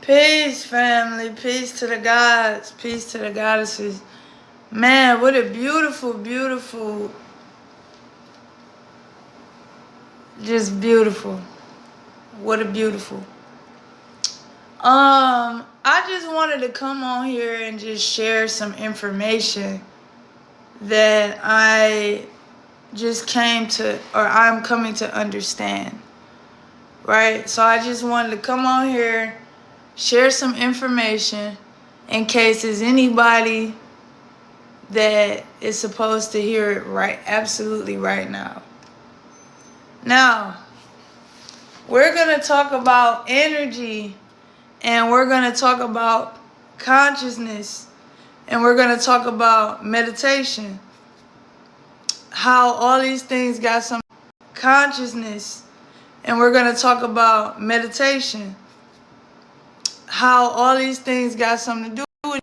Peace, family. Peace to the gods. Peace to the goddesses. Man, what a beautiful, beautiful, just beautiful. What a beautiful. I just wanted to come on here and just share some information that I just came to, or I'm coming to understand. Right? So I just wanted to come on here, share some information in case there's anybody that is supposed to hear it right, absolutely right now. Now, we're going to talk about energy, and we're going to talk about consciousness, and we're going to talk about meditation. How all these things got some consciousness, and we're going to talk about meditation. How all these things got something to do with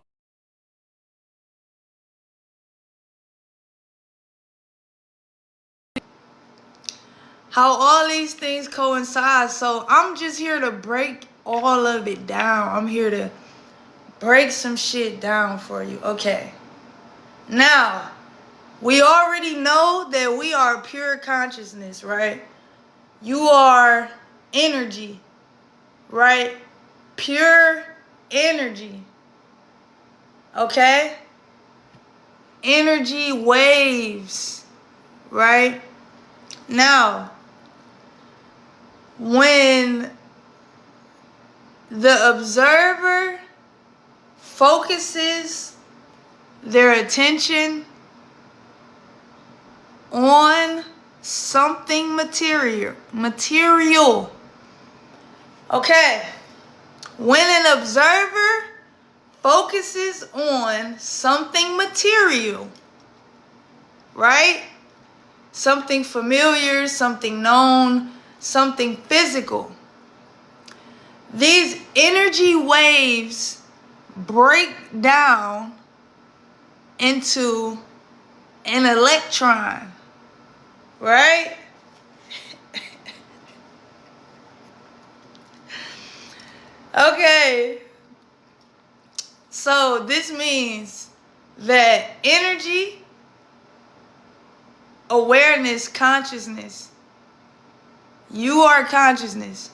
how all these things coincide. So I'm just here to break all of it down. I'm here to break some shit down for you. Okay. Now, we already know that we are pure consciousness, right? You are energy, right? Pure energy. Okay? Energy waves, right? Now, when the observer focuses their attention on something material. Okay. When an observer focuses on something material, right? Something familiar, something known, something physical. These energy waves break down into an electron, right? Okay. So this means that energy, awareness, consciousness, you are consciousness.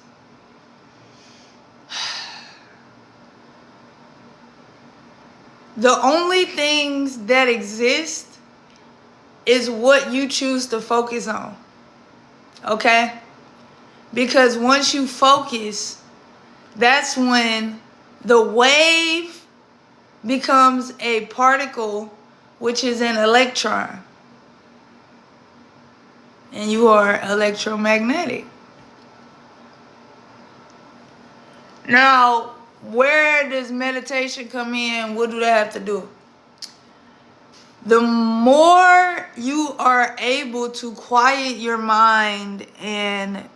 The only things that exist is what you choose to focus on. Okay? Because once you focus, that's when the wave becomes a particle, which is an electron. And you are electromagnetic. Now, where does meditation come in? What do they have to do? The more you are able to quiet your mind and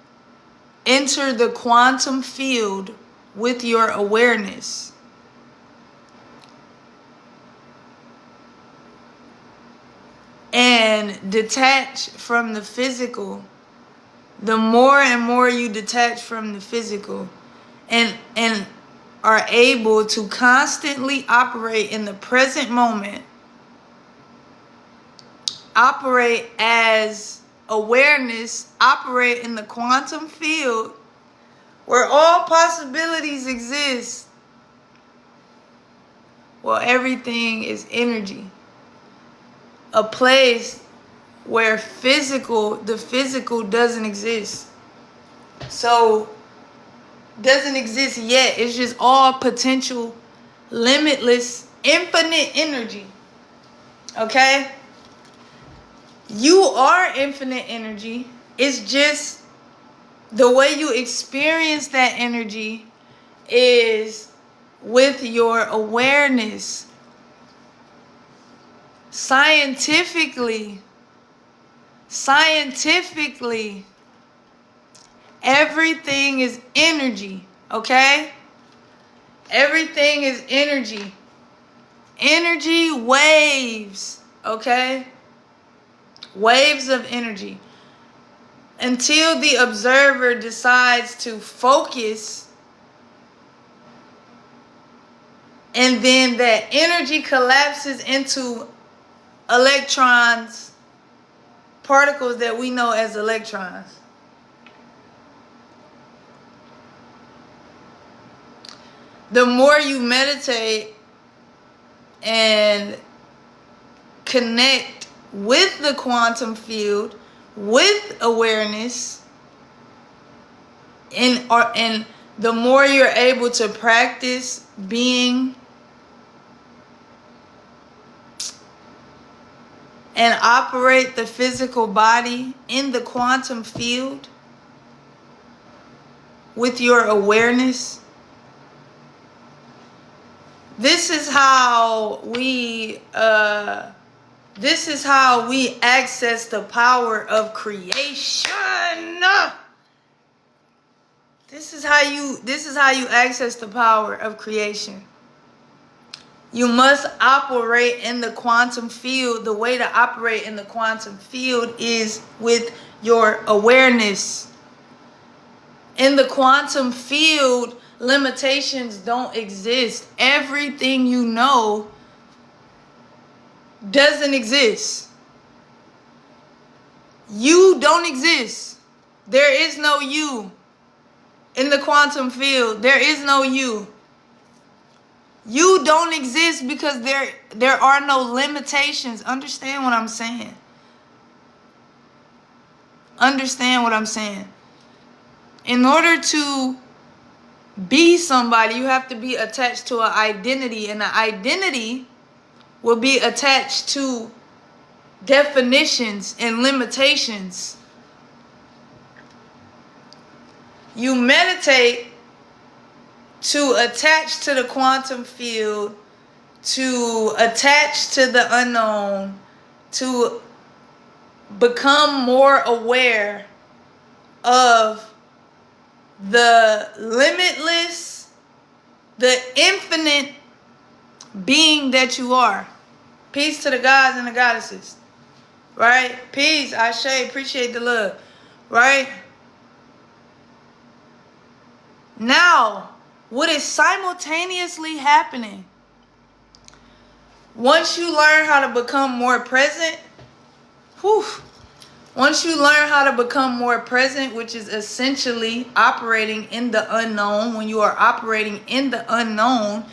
enter the quantum field with your awareness, and detach from the physical, the more and more you detach from the physical and are able to constantly operate in the present moment, operate as awareness, operate in the quantum field where all possibilities exist. Well, everything is energy. A place where the physical doesn't exist. So, doesn't exist yet. It's just all potential, limitless, infinite energy. Okay? You are infinite energy. It's just the way you experience that energy is with your awareness. Scientifically, everything is energy, okay? Everything is energy. Energy waves, okay? Waves of energy. Until the observer decides to focus And then that energy collapses into electrons, particles that we know as electrons. The more you meditate and connect with the quantum field, with awareness, and the more you're able to practice being and operate the physical body in the quantum field with your awareness, this is how we access the power of creation. This is how you access the power of creation. You must operate in the quantum field. The way to operate in the quantum field is with your awareness. In the quantum field, limitations don't exist. Everything you know doesn't exist. You don't exist. There is no you. In the quantum field, there is no you. You don't exist because there are no limitations. Understand what I'm saying. Understand what I'm saying. In order to be somebody, you have to be attached to an identity, and an identity will be attached to definitions and limitations. You meditate to attach to the quantum field, to attach to the unknown, to become more aware of the limitless, the infinite being that you are. Peace to the gods and the goddesses. Right? Peace, Ashe, appreciate the love. Right? Now, what is simultaneously happening? Once you learn how to become more present, once you learn how to become more present, which is essentially operating in the unknown, when you are operating in the unknown,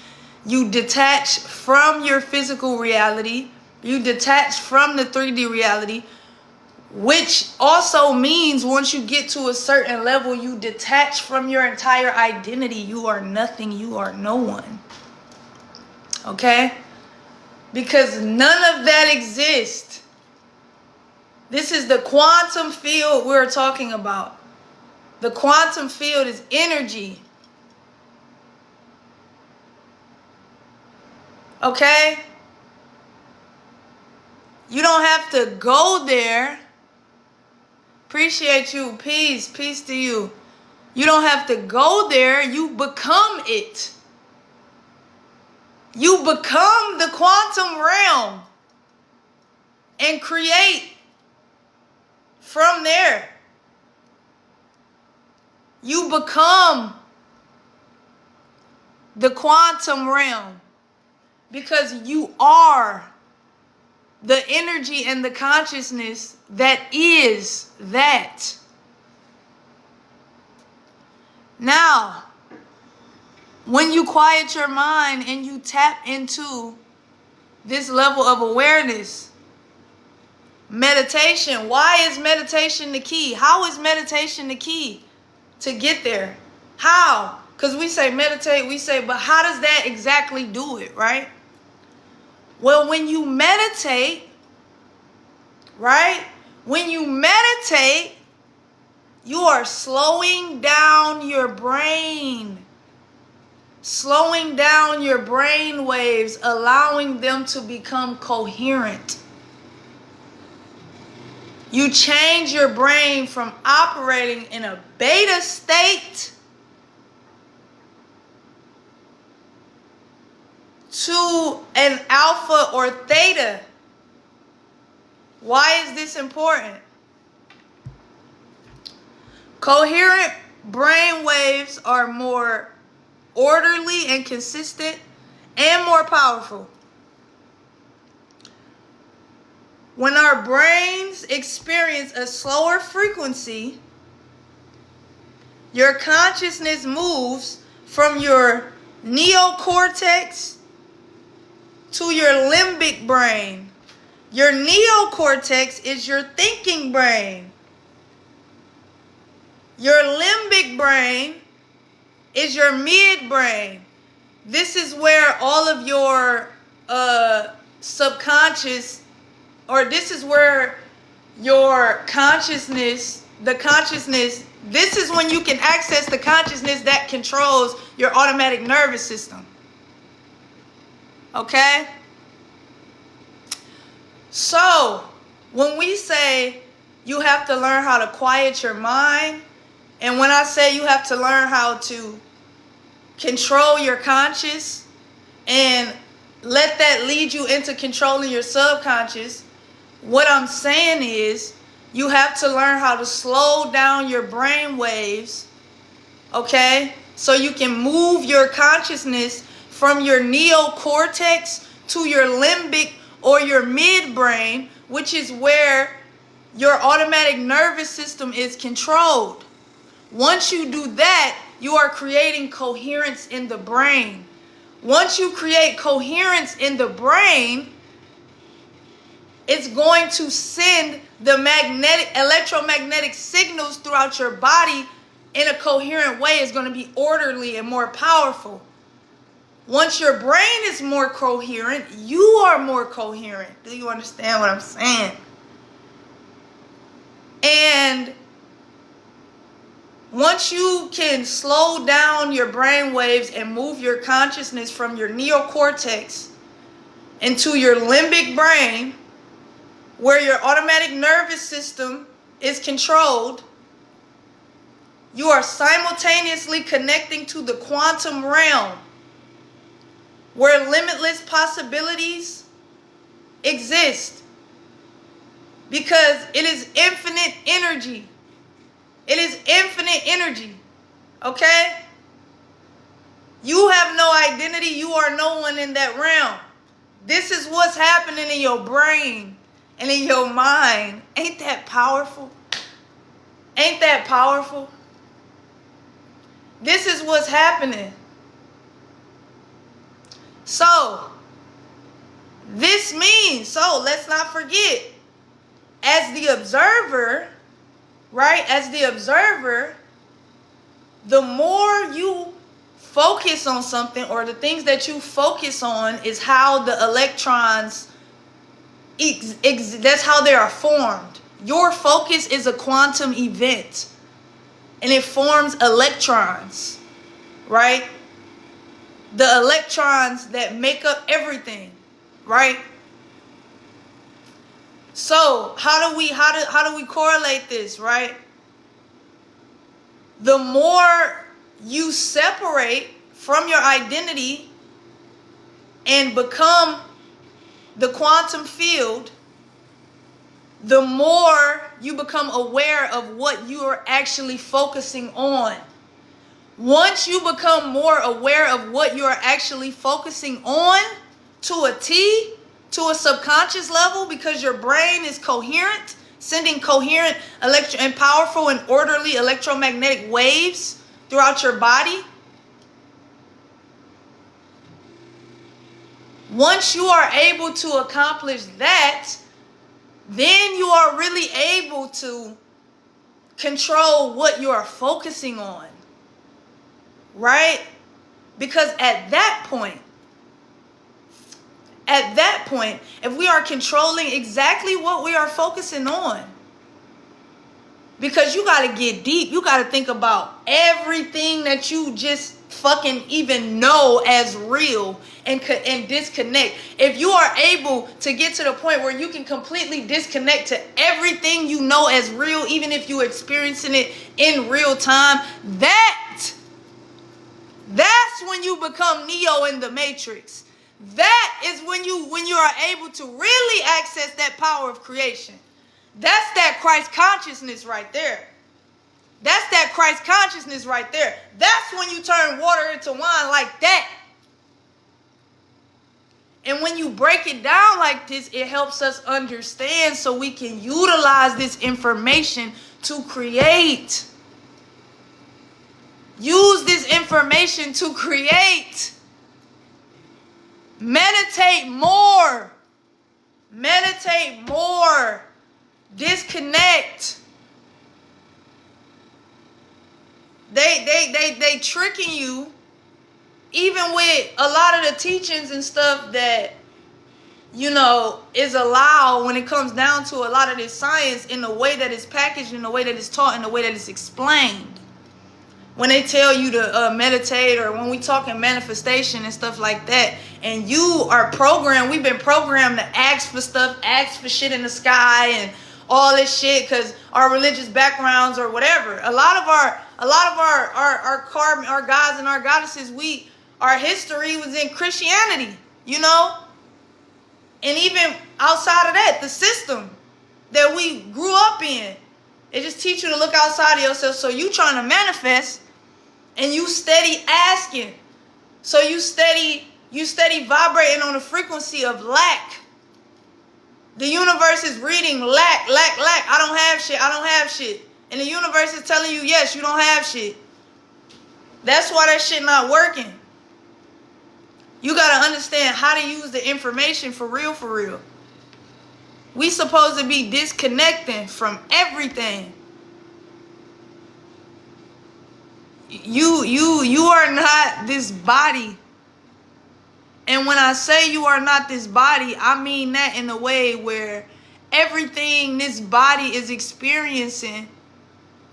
you detach from your physical reality, you detach from the 3D reality, which also means once you get to a certain level, you detach from your entire identity. You are nothing, you are no one. Okay? Because none of that exists. This is the quantum field we're talking about. The quantum field is energy. Okay? You don't have to go there. Appreciate you. Peace. Peace to you. You don't have to go there. You become it. You become the quantum realm and create from there. You become the quantum realm because you are the energy and the consciousness that is that. Now, when you quiet your mind and you tap into this level of awareness, meditation, why is meditation the key? How is meditation the key to get there? How? Because we say meditate, but how does that exactly do it, right? Well, when you meditate, right? When you meditate, you are slowing down your brain. Slowing down your brain waves, allowing them to become coherent. You change your brain from operating in a beta state to an alpha or theta. Why is this important? Coherent brain waves are more orderly and consistent, and more powerful. When our brains experience a slower frequency, your consciousness moves from your neocortex to your limbic brain. Your neocortex is your thinking brain. Your limbic brain is your midbrain. This is where all of your subconscious, or this is where your consciousness, this is when you can access the consciousness that controls your automatic nervous system. Okay? So, when we say you have to learn how to quiet your mind, and when I say you have to learn how to control your conscious and let that lead you into controlling your subconscious, what I'm saying is you have to learn how to slow down your brain waves, okay? So you can move your consciousness from your neocortex to your limbic or your midbrain, which is where your automatic nervous system is controlled. Once you do that, you are creating coherence in the brain. Once you create coherence in the brain, it's going to send the electromagnetic signals throughout your body in a coherent way. It's going to be orderly and more powerful. Once your brain is more coherent, you are more coherent. Do you understand what I'm saying? And once you can slow down your brain waves and move your consciousness from your neocortex into your limbic brain, where your automatic nervous system is controlled, you are simultaneously connecting to the quantum realm, where limitless possibilities exist, because it is infinite energy. It is infinite energy, okay? You have no identity. You are no one in that realm. This is what's happening in your brain and in your mind. Ain't that powerful? Ain't that powerful? This is what's happening. So, this means, so let's not forget, as the observer, right? As the observer, the more you focus on something, or the things that you focus on, is how the electrons, that's how they are formed. Your focus is a quantum event, and it forms electrons, right? The electrons that make up everything, right? So how do we correlate this, right? The more you separate from your identity and become the quantum field, the more you become aware of what you are actually focusing on. Once you become more aware of what you are actually focusing on to a T, to a subconscious level, because your brain is coherent, sending coherent and powerful and orderly electromagnetic waves throughout your body. Once you are able to accomplish that, then you are really able to control what you are focusing on, right? Because at that point, if we are controlling exactly what we are focusing on, because you got to get deep, you got to think about everything that you just fucking even know as real, and disconnect. If you are able to get to the point where you can completely disconnect to everything you know as real, even if you're experiencing it in real time, that's when you become Neo in the Matrix. That is when you are able to really access that power of creation. That's that Christ consciousness right there. That's that Christ consciousness right there. That's when you turn water into wine like that. And when you break it down like this, it helps us understand so we can utilize this information to create. Use this information to create. Meditate more. Meditate more. Disconnect. They tricking you, even with a lot of the teachings and stuff that, you know, is allowed when it comes down to a lot of this science, in the way that it's packaged, in the way that it's taught, in the way that it's explained. When they tell you to meditate, or when we talk in manifestation and stuff like that, and you are programmed, we've been programmed to ask for stuff, ask for shit in the sky and all this shit because our religious backgrounds or whatever. A lot of our gods and our goddesses, our history was in Christianity, you know? And even outside of that, the system that we grew up in, it just teach you to look outside of yourself. So you trying to manifest, and you steady asking. So you steady vibrating on the frequency of lack. The universe is reading lack. I don't have shit. And the universe is telling you, yes, you don't have shit. That's why that shit not working. You gotta understand how to use the information for real. We supposed to be disconnecting from everything. You are not this body. And when I say you are not this body, I mean that in a way where everything this body is experiencing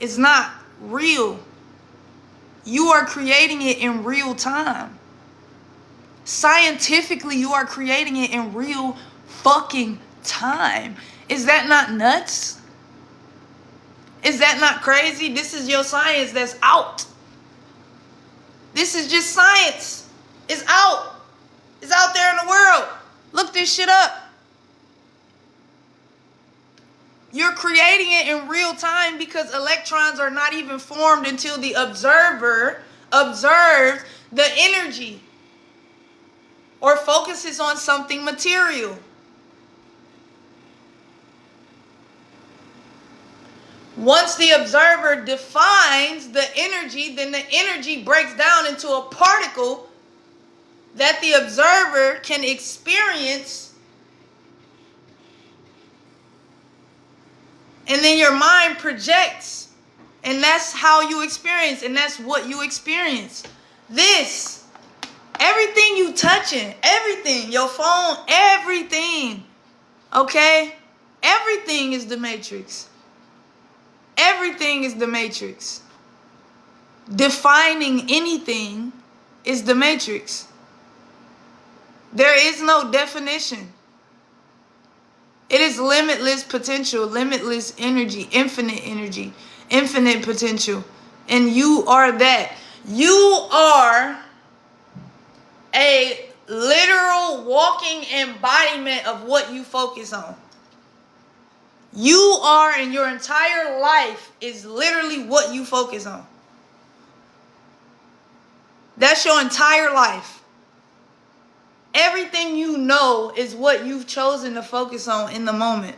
is not real. You are creating it in real time. Scientifically, you are creating it in real fucking time. Is that not nuts? Is that not crazy? This is your science that's out. This is just science. It's out. It's out there in the world. Look this shit up. You're creating it in real time because electrons are not even formed until the observer observes the energy or focuses on something material. Once the observer defines the energy, then the energy breaks down into a particle that the observer can experience. And then your mind projects. And that's how you experience. And that's what you experience. This, everything you touching, everything, your phone, everything. Okay? Everything is the matrix. Everything is the matrix. Defining anything is the matrix. There is no definition. It is limitless potential, limitless energy, infinite potential. And you are that. You are a literal walking embodiment of what you focus on. You are, and your entire life is literally what you focus on. That's your entire life. Everything you know is what you've chosen to focus on in the moment.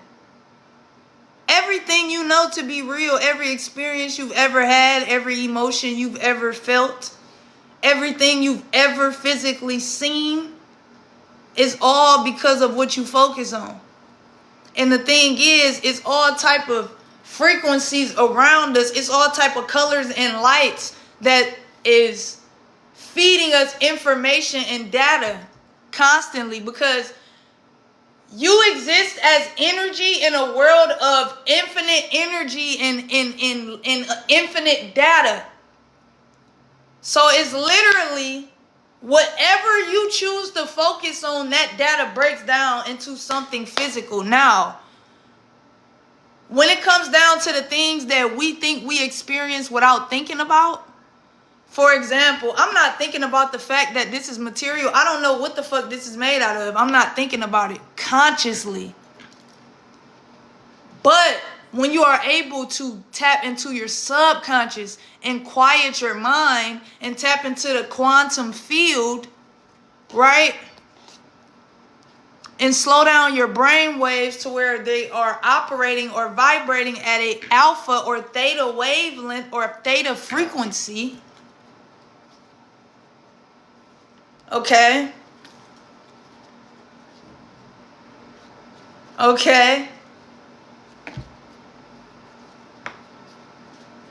Everything you know to be real, every experience you've ever had, every emotion you've ever felt, everything you've ever physically seen is all because of what you focus on. And the thing is, it's all type of frequencies around us. It's all type of colors and lights that is feeding us information and data constantly, because you exist as energy in a world of infinite energy and infinite data. So it's literally whatever you choose to focus on, that data breaks down into something physical. Now, when it comes down to the things that we think we experience without thinking about, for example, I'm not thinking about the fact that this is material. I don't know what the fuck this is made out of. I'm not thinking about it consciously. But when you are able to tap into your subconscious and quiet your mind and tap into the quantum field, right? and slow down your brain waves to where they are operating or vibrating at a alpha or theta wavelength or theta frequency. Okay. Okay.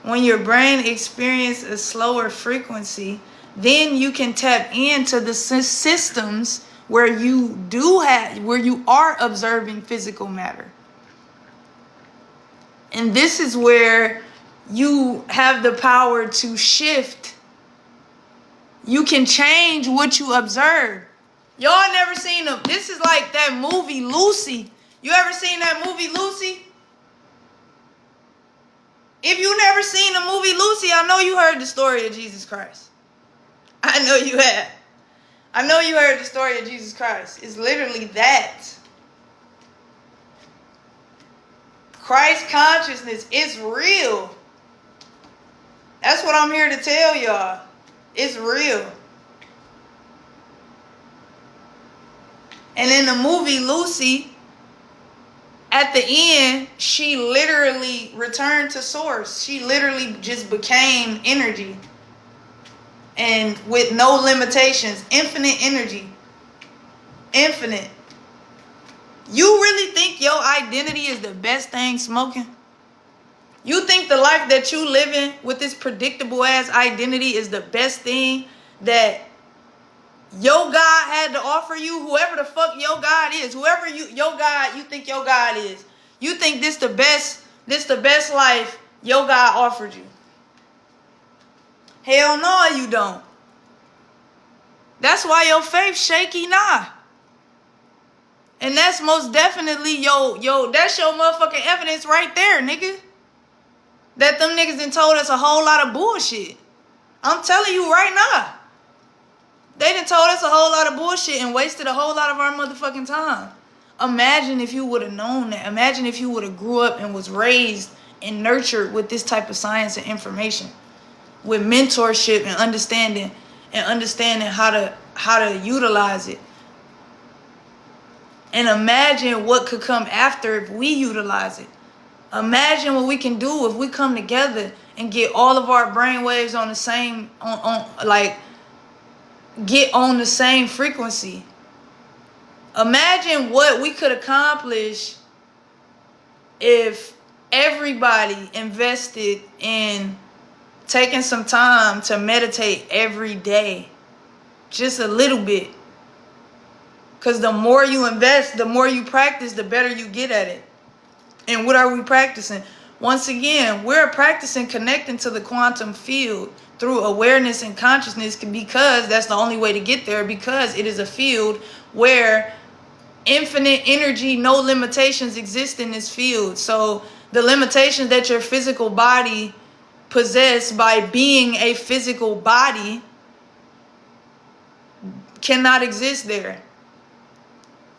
When your brain experiences a slower frequency, then you can tap into the systems where where you are observing physical matter. And this is where you have the power to shift. You can change what you observe. Y'all never seen them. This is like that movie Lucy. You ever seen that movie Lucy? If you never seen the movie Lucy, I know you heard the story of Jesus Christ. I know you have. I know you heard the story of Jesus Christ. It's literally that. Christ consciousness is real. That's what I'm here to tell y'all. It's real. And in the movie Lucy, at the end, she literally returned to source. She literally just became energy. And with no limitations, infinite energy. Infinite. You really think your identity is the best thing smoking? You think the life that you living with this predictable ass identity is the best thing that your God had to offer you? Whoever the fuck your God is, whoever your God you think your God is, you think this the best life your God offered you? Hell no, you don't. That's why your faith shaky now. And that's most definitely that's your motherfucking evidence right there, nigga. That them niggas done told us a whole lot of bullshit. I'm telling you right now. They done told us a whole lot of bullshit and wasted a whole lot of our motherfucking time. Imagine if you would have known that. Imagine if you would have grew up and was raised and nurtured with this type of science and information. With mentorship and understanding how to utilize it. And imagine what could come after if we utilize it. Imagine what we can do if we come together and get all of our brainwaves on the same get on the same frequency. Imagine what we could accomplish if everybody invested in taking some time to meditate every day. Just a little bit. Because the more you invest, the more you practice, the better you get at it. And what are we practicing? Once again, we're practicing connecting to the quantum field through awareness and consciousness, because that's the only way to get there, because it is a field where infinite energy, no limitations exist in this field. So the limitations that your physical body possess by being a physical body cannot exist there.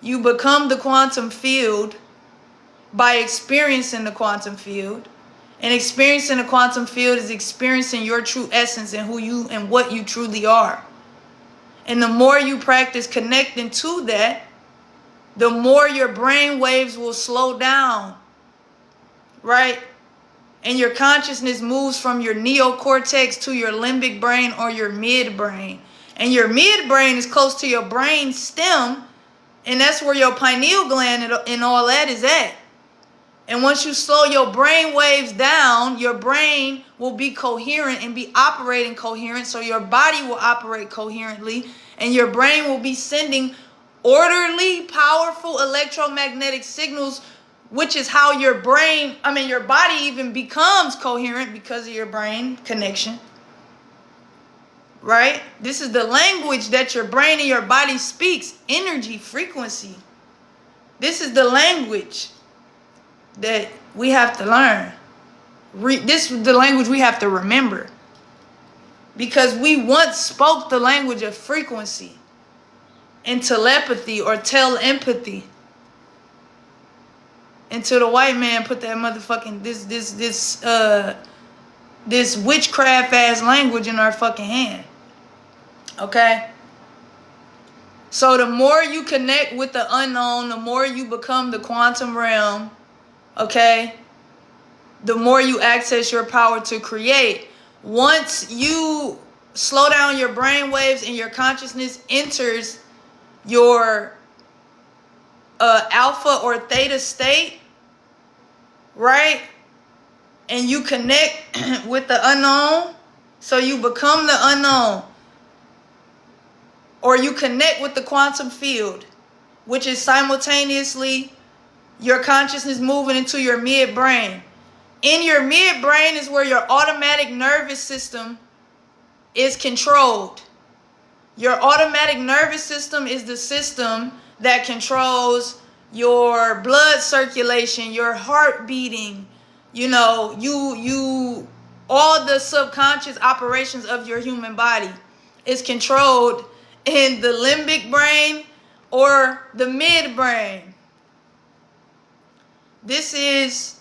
You become the quantum field by experiencing the quantum field. And experiencing the quantum field is experiencing your true essence and who you and what you truly are. And the more you practice connecting to that, the more your brain waves will slow down. Right? And your consciousness moves from your neocortex to your limbic brain or your midbrain. And your midbrain is close to your brain stem. And that's where your pineal gland and all that is at. And once you slow your brain waves down, your brain will be coherent and be operating coherent. So your body will operate coherently. And your brain will be sending orderly, powerful electromagnetic signals, which is how your body even becomes coherent because of your brain connection. Right? This is the language that your brain and your body speaks. Energy, frequency. This is the language that we have to learn. This is the language we have to remember. Because we once spoke the language of frequency and telepathy or telepathy. Until the white man put that motherfucking this witchcraft ass language in our fucking hand. Okay? So the more you connect with the unknown, the more you become the quantum realm, okay, the more you access your power to create. Once you slow down your brain waves and your consciousness enters your alpha or theta state, right? And you connect with the unknown, so you become the unknown. Or you connect with the quantum field, which is simultaneously your consciousness moving into your midbrain. In your midbrain is where your automatic nervous system is controlled. Your automatic nervous system is the system that controls your blood circulation, your heart beating, all the subconscious operations of your human body is controlled in the limbic brain or the midbrain. This is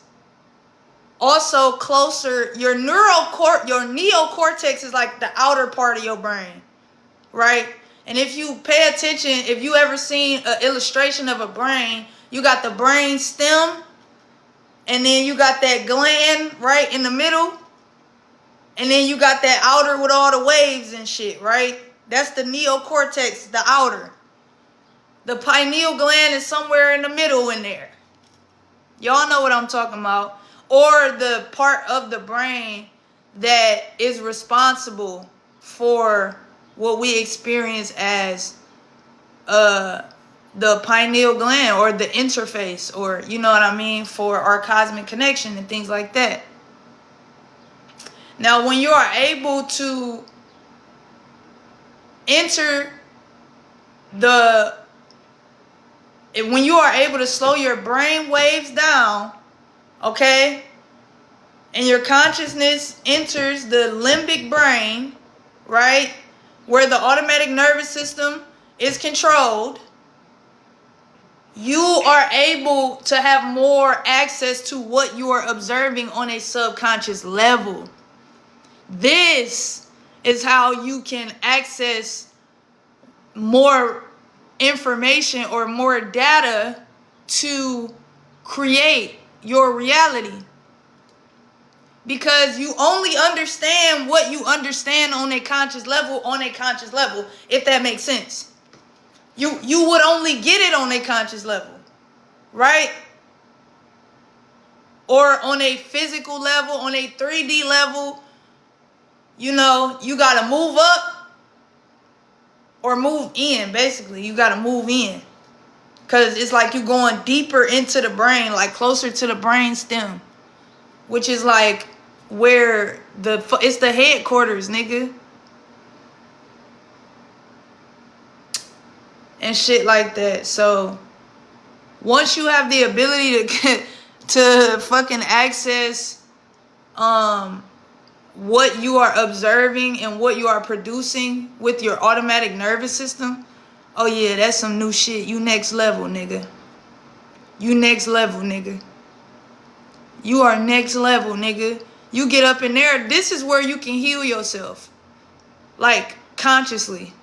also closer. Your neocortex is like the outer part of your brain, right? And if you pay attention, if you ever seen an illustration of a brain, you got the brain stem, and then you got that gland right in the middle, and then you got that outer with all the waves and shit, right? That's the neocortex, the outer. The pineal gland is somewhere in the middle in there. Y'all know what I'm talking about. Or the part of the brain that is responsible for what we experience as the pineal gland, or the interface, or you know what I mean, for our cosmic connection and things like that. Now, when you are able to when you are able to slow your brain waves down, okay, and your consciousness enters the limbic brain, right, where the automatic nervous system is controlled, you are able to have more access to what you are observing on a subconscious level. This is how you can access more information or more data to create your reality. Because you only understand what you understand on a conscious level, if that makes sense. You would only get it on a conscious level, right? Or on a physical level, on a 3D level, you got to move up or move in, basically. You got to move in. Because it's like you're going deeper into the brain, like closer to the brain stem, which is like where it's the headquarters, nigga. And shit like that. So once you have the ability to fucking access what you are observing and what you are producing with your automatic nervous system, oh yeah, that's some new shit. You next level, nigga. You next level, nigga. You are next level, nigga. You get up in there, this is where you can heal yourself. Like, consciously.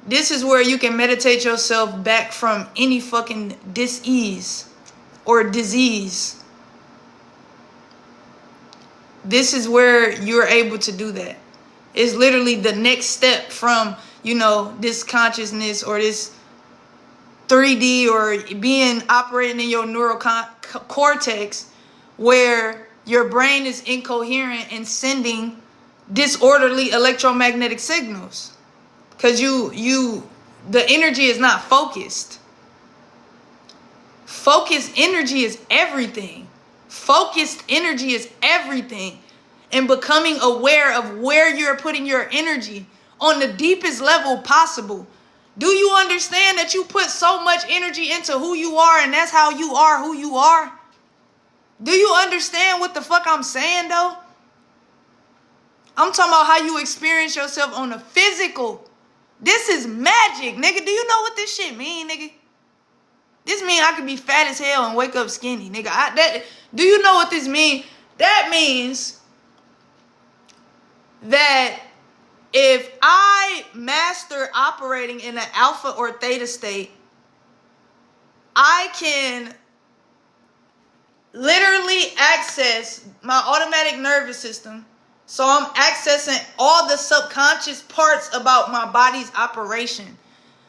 This is where you can meditate yourself back from any fucking dis-ease or disease. This is where you're able to do that. It's literally the next step from, this consciousness or this 3D or being operating in your neural cortex, where your brain is incoherent and sending disorderly electromagnetic signals. Because the energy is not focused. Focused energy is everything. Focused energy is everything. And becoming aware of where you're putting your energy on the deepest level possible. Do you understand that you put so much energy into who you are, and that's how you are who you are? Do you understand what the fuck I'm saying, though? I'm talking about how you experience yourself on the physical. This is magic, nigga. Do you know what this shit mean, nigga? This mean I could be fat as hell and wake up skinny, nigga. Do you know what this mean? That means that if I master operating in an alpha or theta state, I can literally access my automatic nervous system. So I'm accessing all the subconscious parts about my body's operation.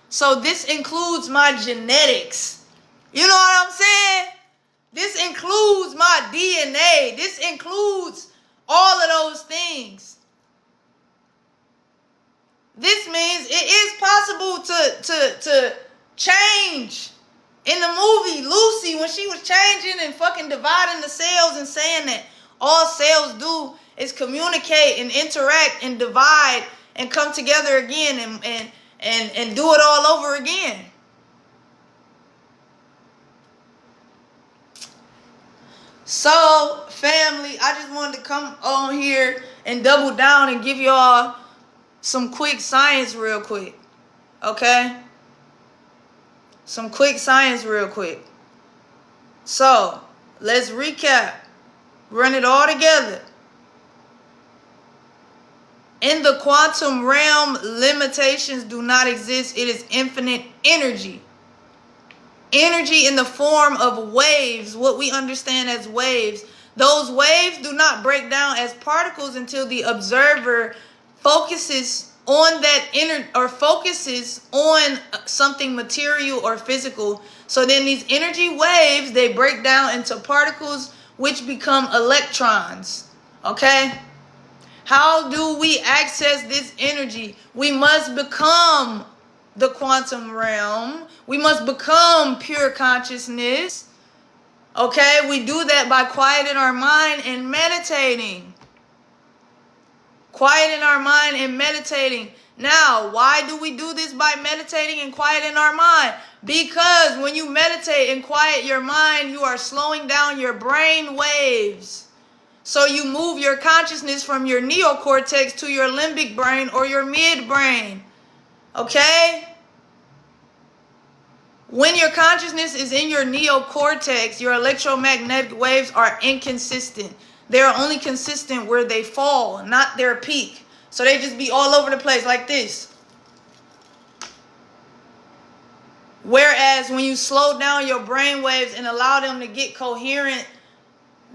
So this includes my genetics. You know what I'm saying? This includes my DNA. This includes all of those things. This means it is possible to change. In the movie, Lucy, when she was changing and fucking dividing the cells and saying that all cells do is communicate and interact and divide and come together again and do it all over again. So, family, I just wanted to come on here and double down and give y'all some quick science real quick. Okay? Some quick science real quick. So, let's recap. Run it all together. In the quantum realm, limitations do not exist. It is infinite energy. Energy in the form of waves, what we understand as waves. Those waves do not break down as particles until the observer focuses on that focuses on something material or physical. So then these energy waves, they break down into particles which become electrons. Okay? How do we access this energy? We must become the quantum realm. We must become pure consciousness. Okay? We do that by quieting our mind and meditating. Quieting our mind and meditating. Now, why do we do this by meditating and quieting our mind? Because when you meditate and quiet your mind, you are slowing down your brain waves. So you move your consciousness from your neocortex to your limbic brain or your midbrain. Okay? When your consciousness is in your neocortex, your electromagnetic waves are inconsistent. They're only consistent where they fall, not their peak. So they just be all over the place like this. Whereas when you slow down your brain waves and allow them to get coherent,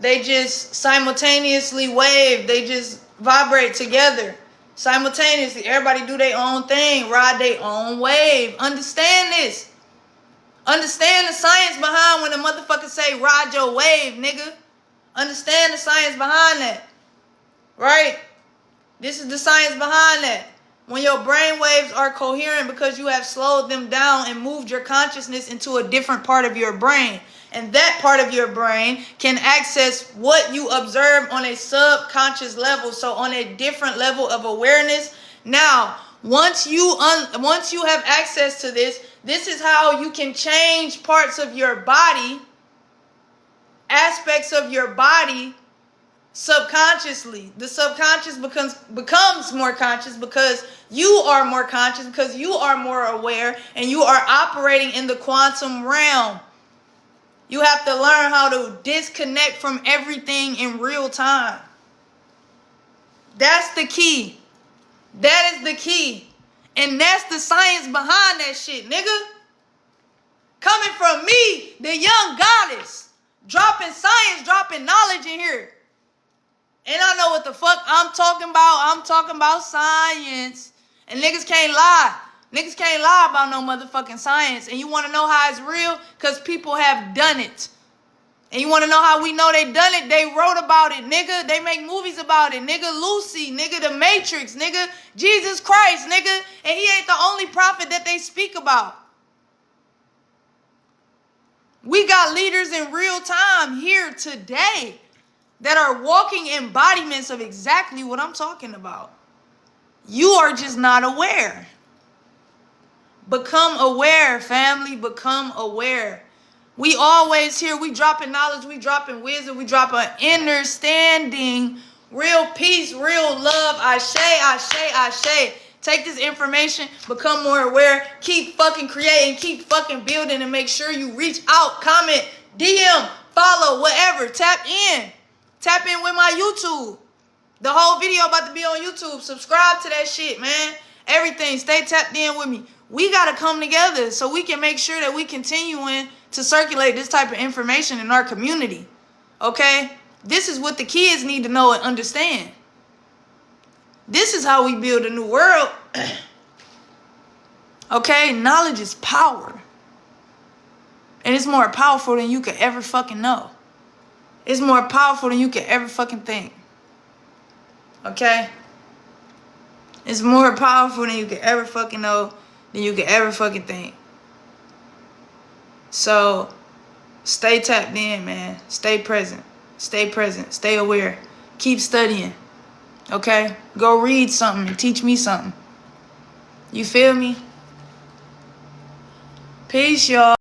they just simultaneously wave. They just vibrate together. Simultaneously. Everybody do their own thing. Ride their own wave. Understand this. Understand the science behind when a motherfucker say ride your wave, nigga. Understand the science behind that. Right? This is the science behind that. When your brain waves are coherent because you have slowed them down and moved your consciousness into a different part of your brain. And that part of your brain can access what you observe on a subconscious level. So on a different level of awareness. Now, once you have access to this, this is how you can change parts of your body, aspects of your body subconsciously. The subconscious becomes more conscious because you are more conscious, because you are more aware, and you are operating in the quantum realm. You have to learn how to disconnect from everything in real time. That's the key. That is the key. And that's the science behind that shit, nigga. Coming from me, the young goddess. Dropping science, dropping knowledge in here. And I know what the fuck I'm talking about. I'm talking about science. And niggas can't lie. Niggas can't lie about no motherfucking science. And you want to know how it's real? Because people have done it. And you want to know how we know they done it? They wrote about it, nigga. They make movies about it. Nigga, Lucy. Nigga, The Matrix. Nigga, Jesus Christ, nigga. And he ain't the only prophet that they speak about. We got leaders in real time here today that are walking embodiments of exactly what I'm talking about. You are just not aware. Become aware, family. Become aware. We always here, we dropping knowledge, we dropping wisdom, we dropping understanding, real peace, real love. Ashe, ashe, ashe. Take this information, become more aware, keep fucking creating, keep fucking building, and make sure you reach out, comment, DM, follow, whatever. Tap in with my YouTube. The whole video about to be on YouTube. Subscribe to that shit, man. Everything. Stay tapped in with me. We got to come together so we can make sure that we continuing to circulate this type of information in our community. Okay? This is what the kids need to know and understand. This is how we build a new world. Okay? Knowledge is power. And it's more powerful than you could ever fucking know. It's more powerful than you could ever fucking think. Okay? It's more powerful than you could ever fucking know, than you could ever fucking think. So, stay tapped in, man. Stay present. Stay present. Stay aware. Keep studying. Okay? Go read something and teach me something. You feel me? Peace, y'all.